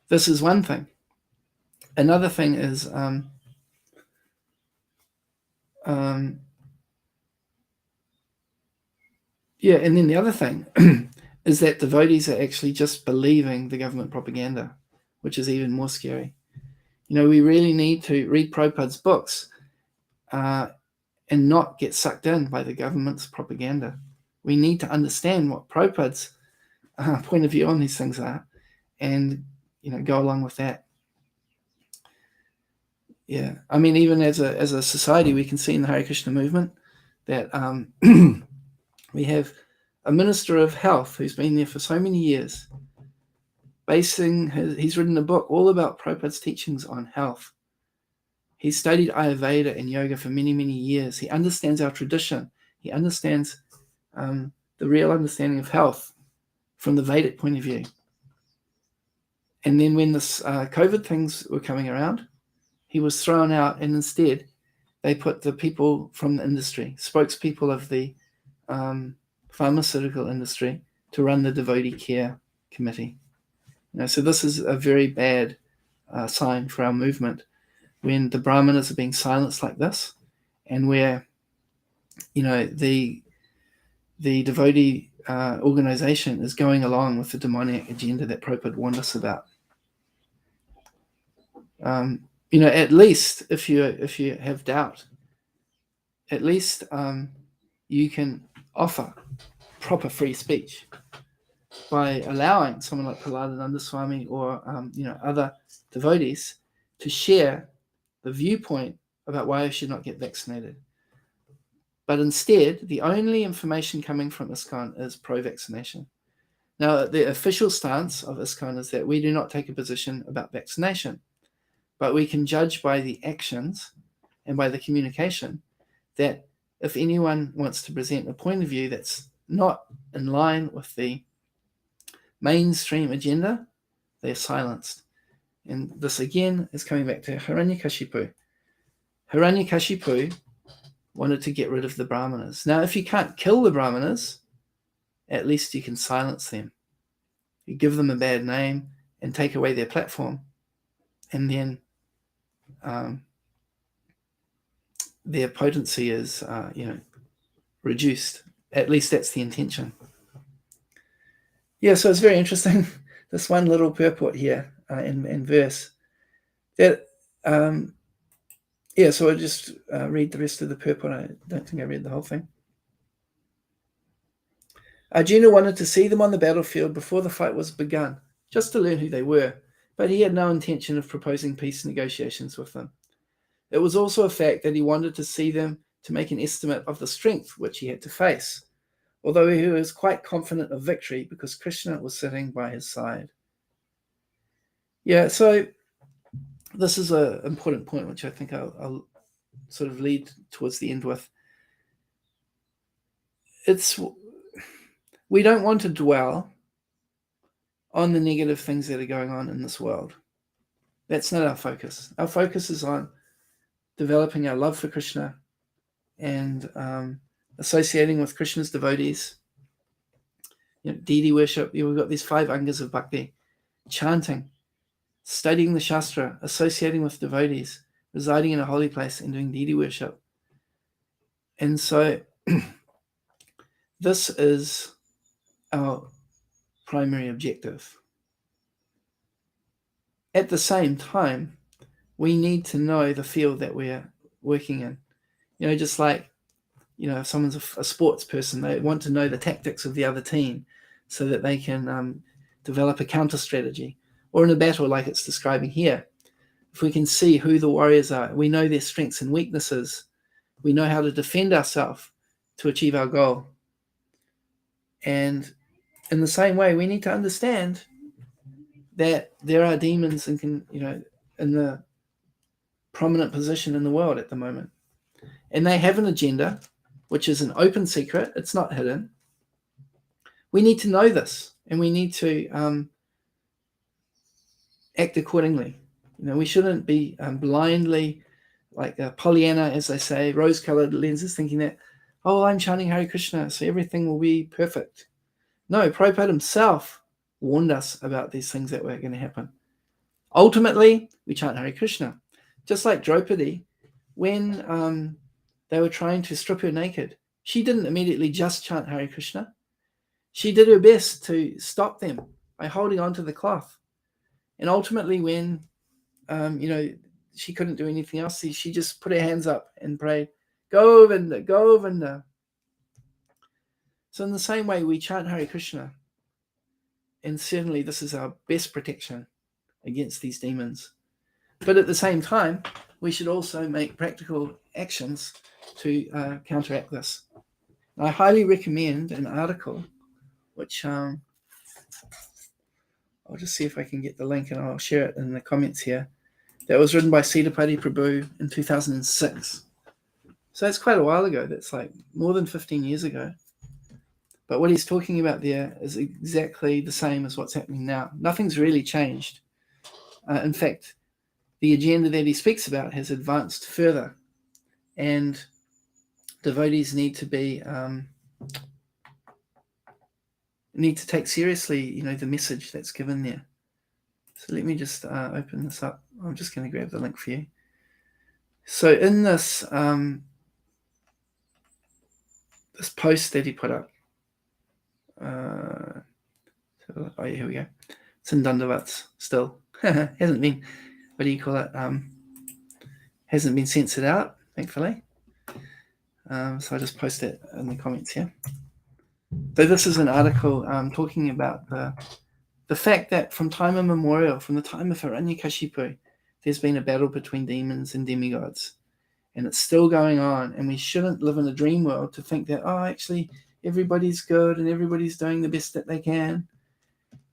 Speaker 1: This is one thing. Another thing is, and then the other thing is that devotees are actually just believing the government propaganda, which is even more scary. We really need to read Prabhupada's books and not get sucked in by the government's propaganda. We need to understand what Prabhupada's point of view on these things are, and go along with that. Yeah, I mean, even as a society, we can see in the Hare Krishna movement that we have a minister of health who's been there for so many years. He's written a book all about Prabhupada's teachings on health. He's studied Ayurveda and yoga for many, many years. He understands our tradition. He understands the real understanding of health from the Vedic point of view. And then when this COVID things were coming around, he was thrown out, and instead they put the people from the industry, spokespeople of the pharmaceutical industry, to run the devotee care committee. So this is a very bad sign for our movement, when the brahmanas are being silenced like this, and where the devotee organization is going along with the demoniac agenda that Prabhupada warned us about. at least if you have doubt, at least you can offer proper free speech by allowing someone like Prahladananda Swami or other devotees to share the viewpoint about why I should not get vaccinated. But instead, the only information coming from ISKCON is pro-vaccination. Now, the official stance of ISKCON is that we do not take a position about vaccination, but we can judge by the actions and by the communication that if anyone wants to present a point of view that's not in line with the mainstream agenda, they're silenced. And this again is coming back to Hiranyakashipu. Hiranyakashipu wanted to get rid of the Brahmanas. Now, if you can't kill the Brahmanas, at least you can silence them. You give them a bad name and take away their platform, and then their potency is, reduced. At least that's the intention. Yeah, so it's very interesting. This one little purport here in verse. That so I'll just read the rest of the purport. I don't think I read the whole thing. Arjuna wanted to see them on the battlefield before the fight was begun, just to learn who they were, but he had no intention of proposing peace negotiations with them. It was also a fact that he wanted to see them to make an estimate of the strength which he had to face, although he was quite confident of victory because Krishna was sitting by his side. Yeah, so this is an important point, which I think I'll sort of lead towards the end with. We don't want to dwell on the negative things that are going on in this world. That's not our focus. Our focus is on developing our love for Krishna and associating with Krishna's devotees. Deity worship. We've got these 5 angas of bhakti: chanting, studying the Shastra, associating with devotees, residing in a holy place, and doing deity worship. And so this is our primary objective. At the same time, we need to know the field that we're working in. Just like, if someone's a sports person, they want to know the tactics of the other team so that they can develop a counter strategy. Or in a battle like it's describing here, if we can see who the warriors are, we know their strengths and weaknesses, we know how to defend ourselves to achieve our goal. And in the same way, we need to understand that there are demons in the prominent position in the world at the moment. And they have an agenda, which is an open secret. It's not hidden. We need to know this, and we need to act accordingly. We shouldn't be blindly, like Pollyanna, as they say, rose-colored lenses, thinking that, I'm chanting Hare Krishna, so everything will be perfect. No, Prabhupada himself warned us about these things that were going to happen. Ultimately, we chant Hare Krishna. Just like Draupadi, when they were trying to strip her naked, she didn't immediately just chant Hare Krishna. She did her best to stop them by holding on to the cloth. And ultimately, when she couldn't do anything else, she just put her hands up and prayed, Govinda, Govinda. So in the same way, we chant Hare Krishna. And certainly this is our best protection against these demons. But at the same time, we should also make practical actions to counteract this. I highly recommend an article, which I'll just see if I can get the link and I'll share it in the comments here, that was written by Sitapati Prabhu in 2006. So it's quite a while ago. That's like more than 15 years ago. But what he's talking about there is exactly the same as what's happening now. Nothing's really changed. In fact, the agenda that he speaks about has advanced further, and devotees need to take seriously, the message that's given there. So let me just open this up. I'm just going to grab the link for you. So in this this post that he put up, here we go. It's in Dandavats still. Hasn't been, what do you call it? Hasn't been censored out, thankfully. So I just post it in the comments here. So this is an article talking about the fact that from time immemorial, from the time of Hiranyakashipu, there's been a battle between demons and demigods. And it's still going on. And we shouldn't live in a dream world to think that, actually, everybody's good and everybody's doing the best that they can.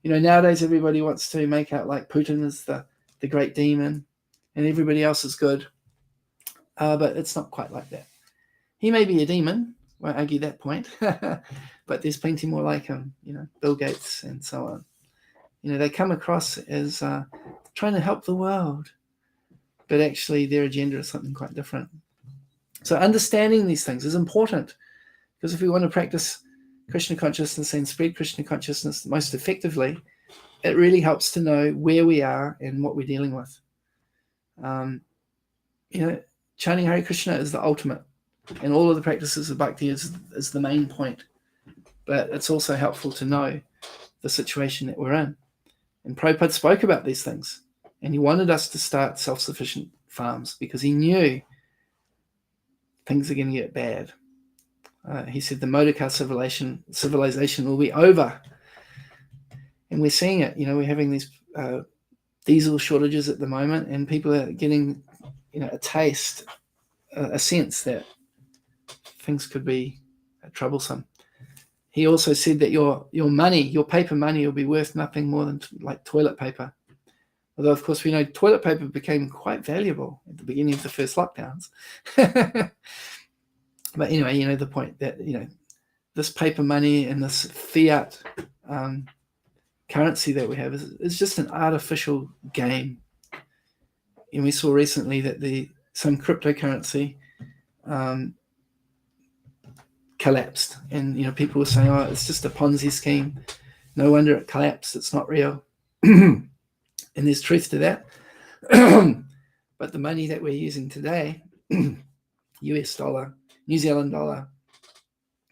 Speaker 1: Nowadays everybody wants to make out like Putin is the great demon and everybody else is good. But it's not quite like that. He may be a demon, won't argue that point, but there's plenty more like him, Bill Gates and so on. They come across as trying to help the world, but actually their agenda is something quite different. So understanding these things is important, because if we want to practice Krishna consciousness and spread Krishna consciousness most effectively, it really helps to know where we are and what we're dealing with. Chanting Hare Krishna is the ultimate, and all of the practices of bhakti is the main point. But it's also helpful to know the situation that we're in. And Prabhupada spoke about these things, and he wanted us to start self-sufficient farms because he knew things are going to get bad. He said the motor car civilization will be over. And we're seeing it. We're having these diesel shortages at the moment, and people are getting, a taste, a sense that things could be troublesome. He also said that your money, your paper money, will be worth nothing more than like toilet paper. Although, of course, we know toilet paper became quite valuable at the beginning of the first lockdowns. But anyway, the point that, this paper money and this fiat currency that we have is just an artificial game. And we saw recently that some cryptocurrency collapsed, and people were saying, it's just a Ponzi scheme, no wonder it collapsed, it's not real. And there's truth to that. But the money that we're using today, US dollar, New Zealand dollar,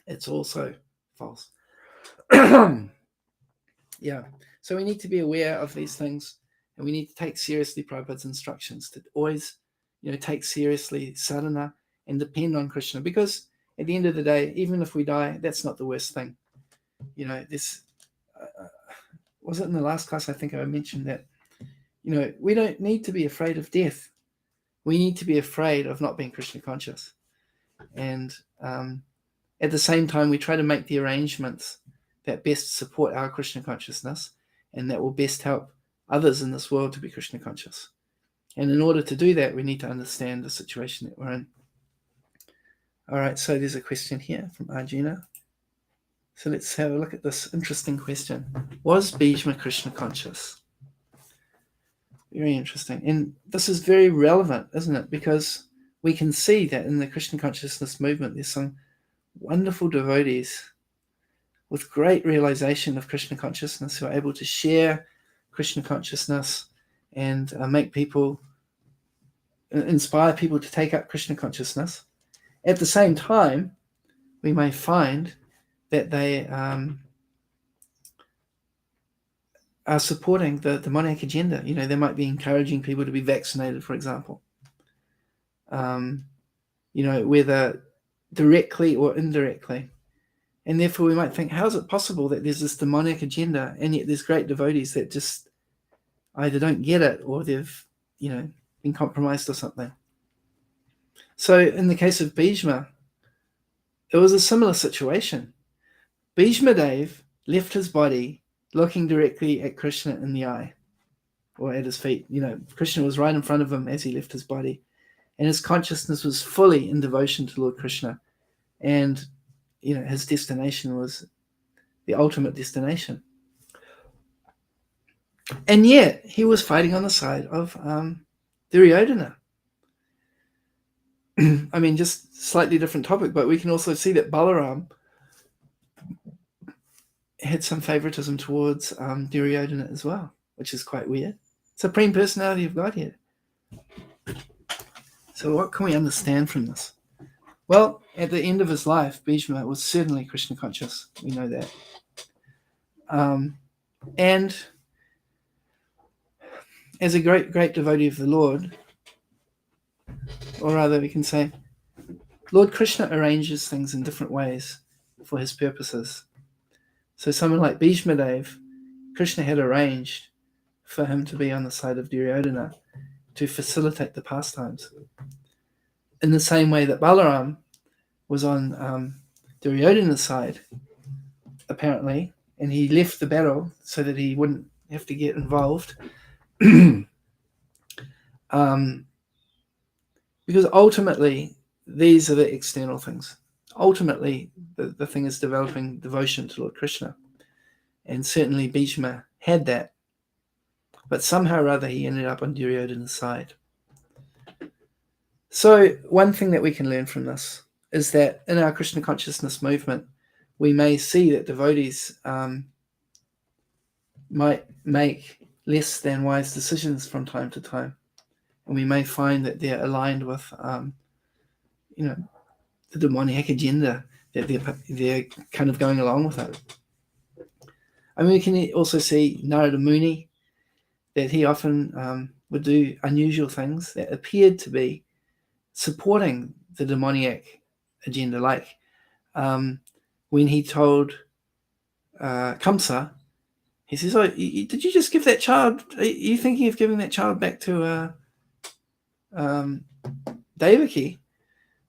Speaker 1: it's also false. Yeah, so we need to be aware of these things, and we need to take seriously Prabhupada's instructions to always take seriously sadhana and depend on Krishna, because at the end of the day, even if we die, that's not the worst thing. This was it in the last class, I think I mentioned that, we don't need to be afraid of death. We need to be afraid of not being Krishna conscious. And at the same time, we try to make the arrangements that best support our Krishna consciousness and that will best help others in this world to be Krishna conscious. And in order to do that, we need to understand the situation that we're in. All right, so there's a question here from Arjuna. So let's have a look at this interesting question. Was Bhishma Krishna conscious? Very interesting. And this is very relevant, isn't it? Because we can see that in the Krishna consciousness movement, there's some wonderful devotees with great realization of Krishna consciousness who are able to share Krishna consciousness and inspire people to take up Krishna consciousness. At the same time, we may find that they are supporting the demonic agenda. They might be encouraging people to be vaccinated, for example. Whether directly or indirectly. And therefore we might think, how is it possible that there's this demonic agenda and yet there's great devotees that just either don't get it or they've, been compromised or something. So in the case of Bhishma, it was a similar situation. Bhishma Dev left his body looking directly at Krishna in the eye or at his feet. Krishna was right in front of him as he left his body. And his consciousness was fully in devotion to Lord Krishna. And, his destination was the ultimate destination. And yet, he was fighting on the side of Duryodhana. I mean, just slightly different topic, but we can also see that Balaram had some favoritism towards Duryodhana as well, which is quite weird. Supreme Personality of Godhead. So what can we understand from this? Well, at the end of his life, Bhishma was certainly Krishna conscious. We know that. And as a great devotee of the Lord, or rather we can say, Lord Krishna arranges things in different ways for his purposes. So someone like Bhishmadev, Krishna had arranged for him to be on the side of Duryodhana to facilitate the pastimes. In the same way that Balaram was on Duryodhana's side, apparently, and he left the battle so that he wouldn't have to get involved. Because ultimately, these are the external things. Ultimately, the thing is developing devotion to Lord Krishna. And certainly Bhishma had that. But somehow or other, he ended up on Duryodhana's side. So one thing that we can learn from this is that in our Krishna consciousness movement, we may see that devotees might make less than wise decisions from time to time. And we may find that they're aligned with, the demoniac agenda, that they're kind of going along with it. I mean, we can also see Narada Muni, that he often would do unusual things that appeared to be supporting the demoniac agenda. Like when he told Kamsa, he says, "Oh, did you just give that child? Are you thinking of giving that child back to Devaki?"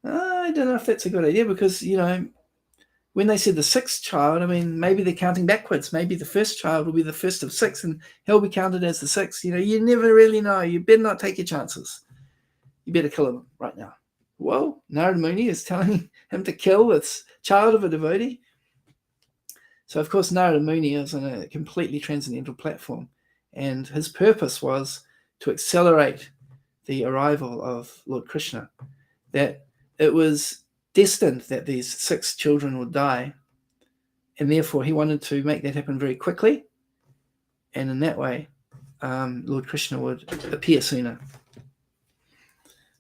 Speaker 1: I don't know if that's a good idea, because when they said the sixth child, I mean, maybe they're counting backwards. Maybe the first child will be the first of six, and he'll be counted as the sixth. You never really know. You better not take your chances. You better kill him right now. Well, Narada Muni is telling him to kill this child of a devotee. So, of course, Narada Muni is on a completely transcendental platform, and his purpose was to accelerate the arrival of Lord Krishna, that it was destined that these 6 children would die, and therefore he wanted to make that happen very quickly, and in that way, Lord Krishna would appear sooner.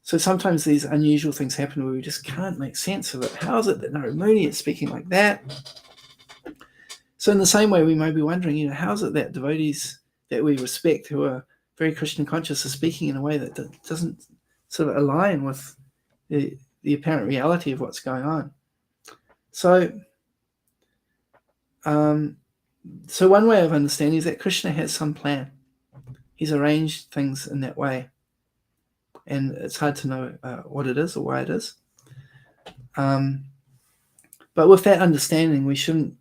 Speaker 1: So sometimes these unusual things happen where we just can't make sense of it. How is it that Narada Muni is speaking like that? So in the same way, we may be wondering, how is it that devotees that we respect, who are very Krishna conscious, are speaking in a way that doesn't sort of align with the apparent reality of what's going on? So one way of understanding is that Krishna has some plan. He's arranged things in that way. And it's hard to know what it is or why it is. But with that understanding, we shouldn't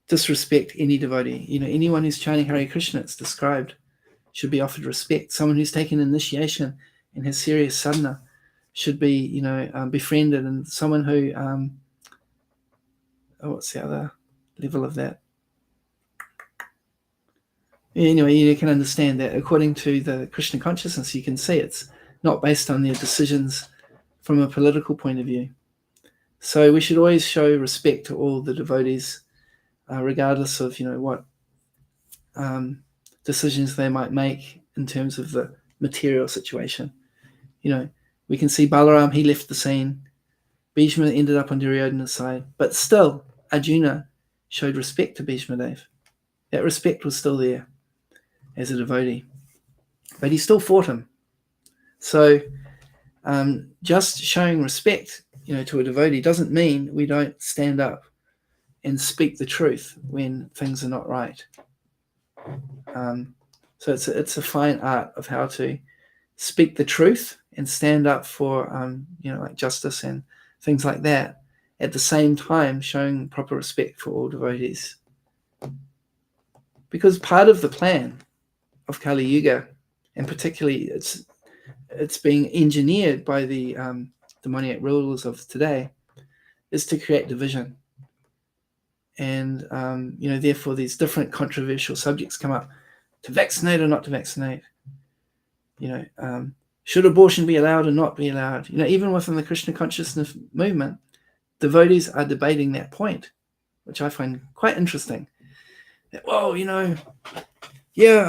Speaker 1: disrespect any devotee. Anyone who's chanting Hare Krishna, it's described, should be offered respect. Someone who's taken initiation and has serious sadhana should be, befriended. And someone who, what's the other level of that? Anyway, you can understand that according to the Krishna consciousness, you can see it's not based on their decisions from a political point of view. So we should always show respect to all the devotees, regardless of what decisions they might make in terms of the material situation. We can see Balaram, he left the scene. Bhishma ended up on Duryodhana's side, but still Arjuna showed respect to Bhishmadev. That respect was still there as a devotee, but he still fought him. So just showing respect to a devotee doesn't mean we don't stand up and speak the truth when things are not right. So it's a fine art of how to speak the truth and stand up for like justice and things like that, at the same time showing proper respect for all devotees. Because part of the plan of Kali Yuga, and particularly it's being engineered by the demoniac rulers of today, is to create division. And therefore these different controversial subjects come up: to vaccinate or not to vaccinate. Should abortion be allowed or not be allowed? Even within the Krishna consciousness movement, devotees are debating that point, which I find quite interesting. That,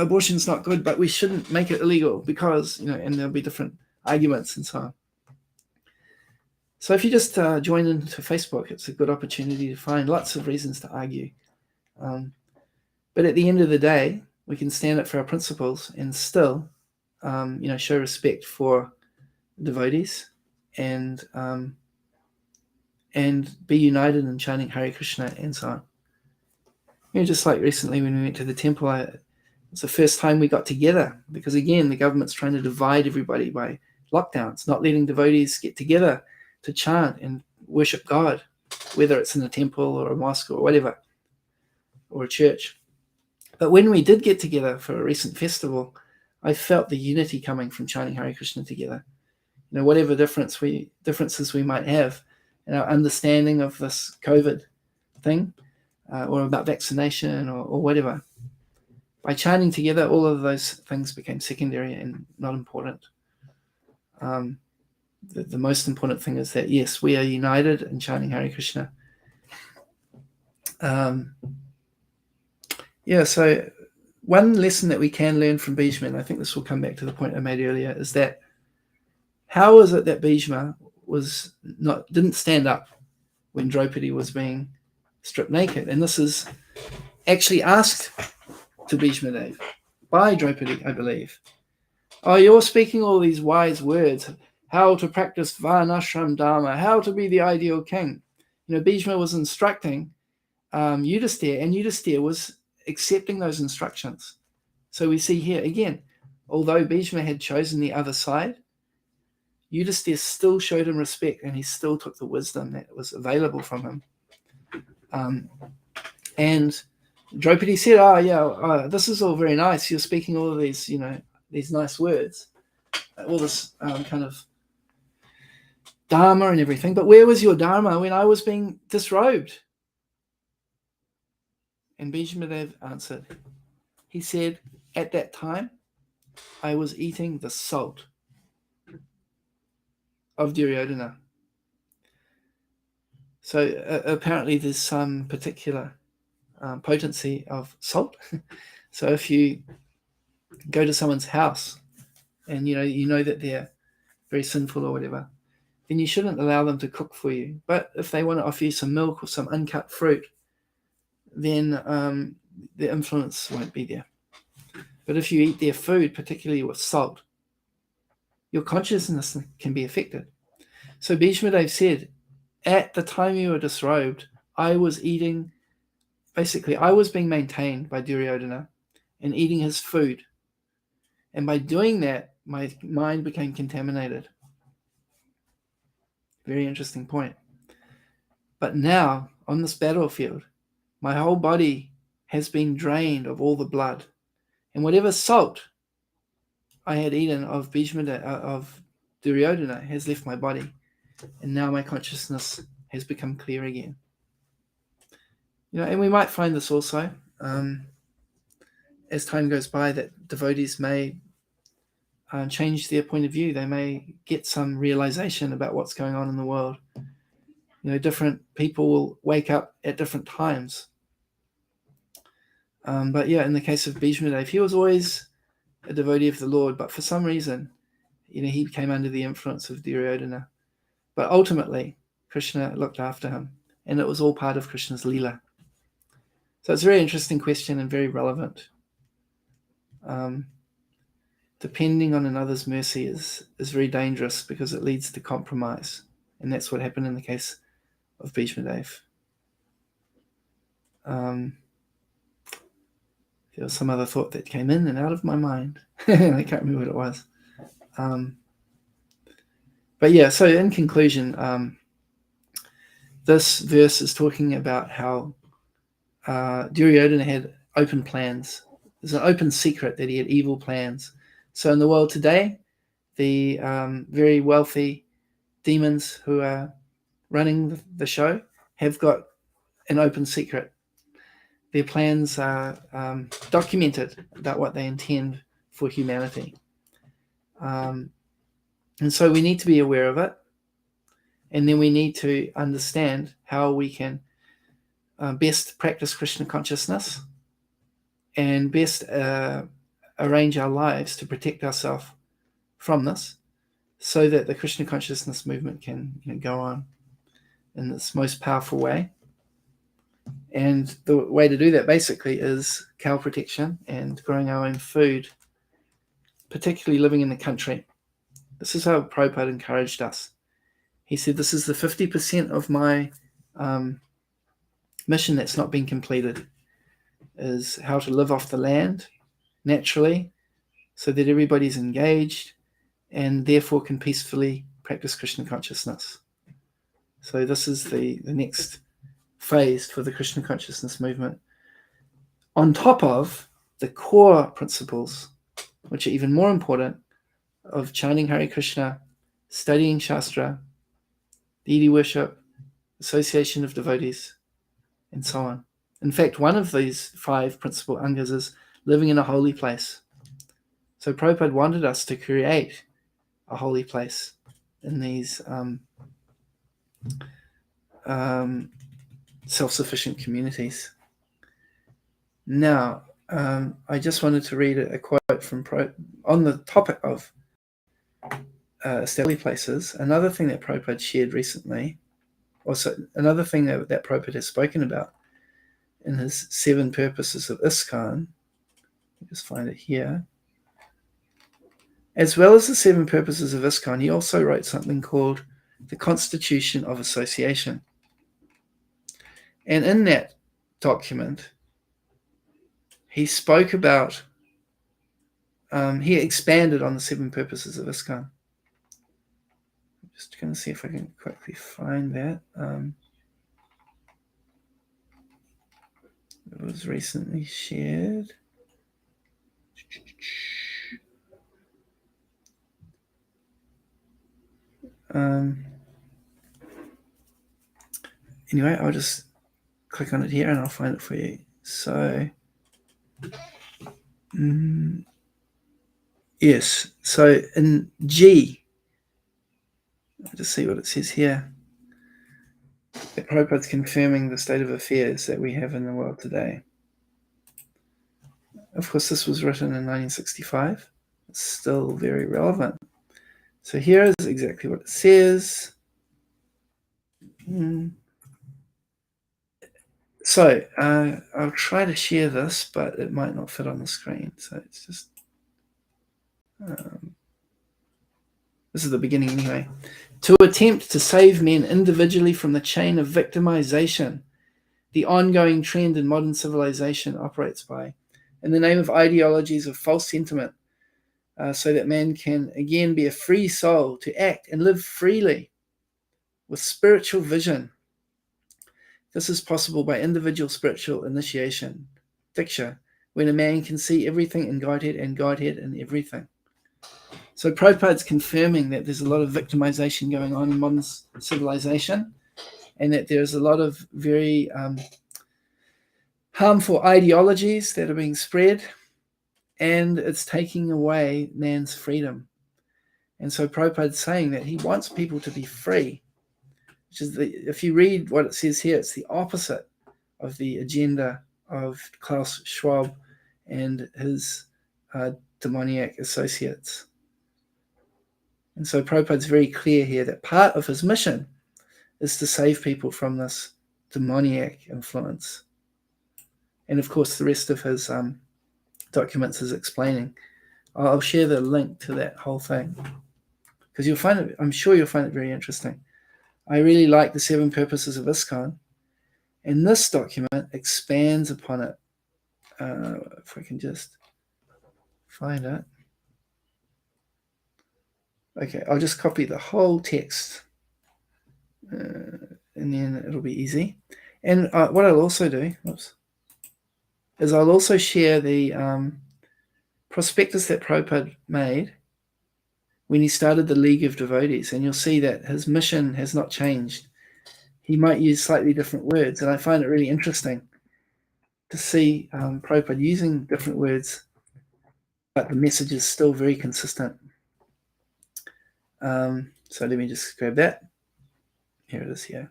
Speaker 1: abortion's not good, but we shouldn't make it illegal because, and there'll be different arguments and so on. So if you just join into Facebook, it's a good opportunity to find lots of reasons to argue. But at the end of the day, we can stand up for our principles and still show respect for devotees and be united in chanting Hare Krishna and so on. Just like recently when we went to the temple, it's the first time we got together because, again, the government's trying to divide everybody by lockdowns, not letting devotees get together to chant and worship God, whether it's in a temple or a mosque or whatever, or a church. But when we did get together for a recent festival, I felt the unity coming from chanting Hare Krishna together. Whatever differences we might have in our understanding of this COVID thing, or about vaccination or whatever, by chanting together, all of those things became secondary and not important. The most important thing is that, yes, we are united in chanting Hare Krishna. So one lesson that we can learn from Bhishma, and I think this will come back to the point I made earlier, is that how is it that Bhishma didn't stand up when Draupadi was being stripped naked? And this is actually asked to Bhishma Dev by Draupadi, I believe. Oh, you're speaking all these wise words, how to practice Varnashram Dharma, how to be the ideal king. Bhishma was instructing Yudhisthira, and Yudhisthira was accepting those instructions. So we see here, again, although Bhishma had chosen the other side, Yudhisthira still showed him respect, and he still took the wisdom that was available from him. And Draupadi said, this is all very nice. You're speaking all of these, these nice words, all this kind of dharma and everything. But where was your dharma when I was being disrobed? And Bhishma Dev answered. He said, at that time, I was eating the salt of Duryodhana. So apparently there's some particular potency of salt. So if you go to someone's house and you know that they're very sinful or whatever, then you shouldn't allow them to cook for you. But if they want to offer you some milk or some uncut fruit, then the influence won't be there. But if you eat their food, particularly with salt, your consciousness can be affected. So Bhishma Dev said, at the time you were disrobed, I was being maintained by Duryodhana and eating his food. And by doing that, my mind became contaminated. Very interesting point. But now, on this battlefield, my whole body has been drained of all the blood. And whatever salt I had eaten of Duryodhana has left my body. And now my consciousness has become clear again. And we might find this also, as time goes by, that devotees may change their point of view. They may get some realization about what's going on in the world. Different people will wake up at different times. But in the case of Bhishma Dev, he was always a devotee of the Lord, but for some reason, he came under the influence of Duryodhana. But ultimately, Krishna looked after him, and it was all part of Krishna's Leela. So it's a very interesting question and very relevant. Depending on another's mercy is very dangerous because it leads to compromise. And that's what happened in the case of Bhishma Dev. There was some other thought that came in and out of my mind. I can't remember what it was. So in conclusion, this verse is talking about how Duryodhana had open plans. There's an open secret that he had evil plans. So in the world today, the very wealthy demons who are running the show have got an open secret. Their plans are documented about what they intend for humanity. And so we need to be aware of it. And then we need to understand how we can best practice Krishna consciousness and best arrange our lives to protect ourselves from this so that the Krishna consciousness movement can go on in its most powerful way. And the way to do that basically is cow protection and growing our own food particularly living in the country. This is how Prabhupada encouraged us. He said, this is the 50% of my mission that's not been completed, is how to live off the land naturally so that everybody's engaged and therefore can peacefully practice Krishna consciousness. So this is the next phase for the Krishna consciousness movement. On top of the core principles, which are even more important, of chanting Hare Krishna, studying Shastra, deity worship, association of devotees, and so on. In fact, one of these 5 principal angas is living in a holy place. So Prabhupada wanted us to create a holy place in these self-sufficient communities. Now, I just wanted to read a quote from on the topic of established places. Another thing that Prabhupada shared recently, also another thing that Prabhupada has spoken about in his 7 purposes of ISKCON, I'll just find it here. As well as the 7 purposes of ISKCON, he also wrote something called the Constitution of Association. And in that document, he spoke about, he expanded on the 7 purposes of ISKCON. I'm just going to see if I can quickly find that. It was recently shared. Anyway, I'll just click on it here and I'll find it for you. So, yes. So in G, I'll just see what it says here. That Prabhupada's confirming the state of affairs that we have in the world today. Of course, this was written in 1965. It's still very relevant. So here is exactly what it says. So I'll try to share this, but it might not fit on the screen. So it's just, this is the beginning anyway. To attempt to save men individually from the chain of victimization, the ongoing trend in modern civilization operates by, in the name of ideologies of false sentiment, so that man can again be a free soul to act and live freely with spiritual vision. This is possible by individual spiritual initiation, diksha, when a man can see everything in Godhead and Godhead in everything. So Prabhupada's confirming that there's a lot of victimization going on in modern civilization, and that there's a lot of very harmful ideologies that are being spread, and it's taking away man's freedom. And so Prabhupada's saying that he wants people to be free, which is, if you read what it says here, it's the opposite of the agenda of Klaus Schwab and his demoniac associates. And so Prabhupada's very clear here that part of his mission is to save people from this demoniac influence. And of course, the rest of his documents is explaining. I'll share the link to that whole thing, because you'll find it, I'm sure you'll find it very interesting. I really like the 7 purposes of ISKCON, and this document expands upon it. If I can just find it. Okay, I'll just copy the whole text, and then it'll be easy. And what I'll also do, is I'll also share the prospectus that Prabhupada made when he started the League of Devotees, and you'll see that his mission has not changed. He might use slightly different words, and I find it really interesting to see Prabhupada using different words, but the message is still very consistent. So let me just grab that. Here it is here.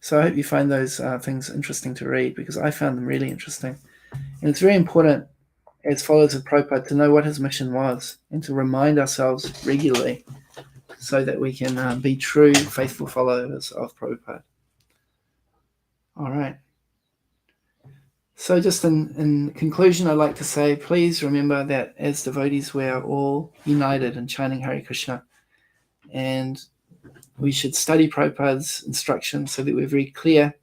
Speaker 1: So I hope you find those things interesting to read, because I found them really interesting. And it's very important as followers of Prabhupada to know what his mission was and to remind ourselves regularly so that we can be true, faithful followers of Prabhupada. All right. So just in conclusion, I'd like to say, please remember that as devotees, we are all united in chanting Hare Krishna. And we should study Prabhupada's instructions so that we're very clear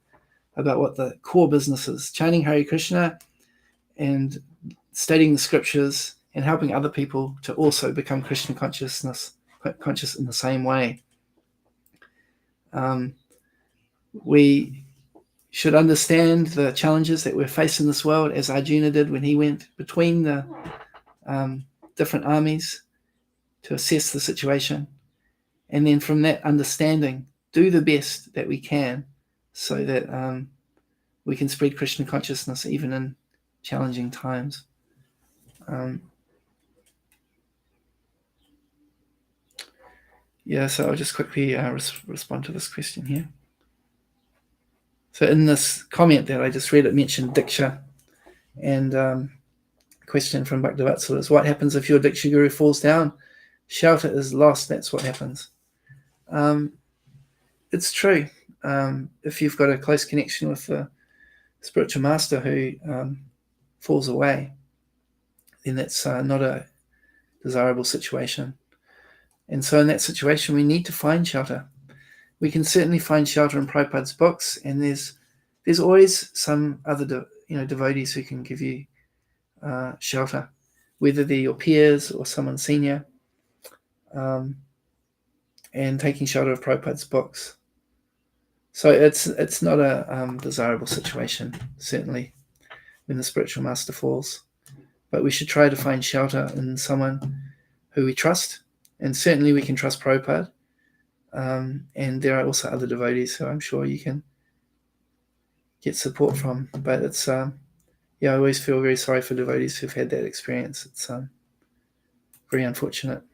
Speaker 1: about what the core business is. Chanting Hare Krishna and studying the scriptures and helping other people to also become Krishna conscious in the same way. We should understand the challenges that we're facing in this world, as Arjuna did when he went between the different armies to assess the situation. And then from that understanding, do the best that we can so that we can spread Krishna consciousness even in challenging times. So I'll just quickly respond to this question here. So in this comment that I just read, it mentioned Diksha, and a question from Bhagavad-gita is, what happens if your Diksha Guru falls down? Shelter is lost, that's what happens. It's true. If you've got a close connection with the spiritual master who falls away, then that's not a desirable situation. And so in that situation, we need to find shelter. We can certainly find shelter in Prabhupada's books, and there's always some other devotees who can give you shelter, whether they're your peers or someone senior, and taking shelter of Prabhupada's books. So it's not a desirable situation, certainly, when the spiritual master falls. But we should try to find shelter in someone who we trust, and certainly we can trust Prabhupada. And there are also other devotees who I'm sure you can get support from. But it's I always feel very sorry for devotees who've had that experience. It's very unfortunate.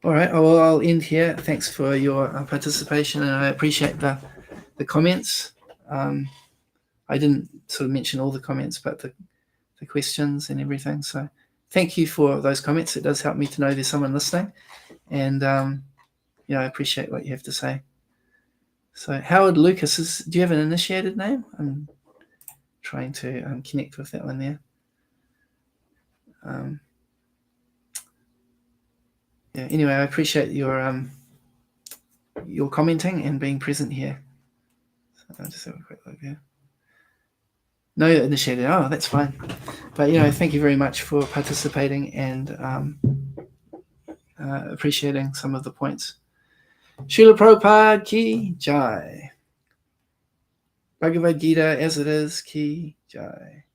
Speaker 1: All right, well, I'll end here. Thanks for your participation, and I appreciate the comments. I didn't sort of mention all the comments, but the questions and everything. So thank you for those comments. It does help me to know there's someone listening, and I appreciate what you have to say. So Howard Lucas, do you have an initiated name? I'm trying to connect with that one there. Anyway, I appreciate your commenting and being present here. So I'll just have a quick look there. No initiated. Oh, that's fine. But thank you very much for participating and appreciating some of the points. Srila Prabhupada ki jai. Bhagavad-gita as it is ki jai.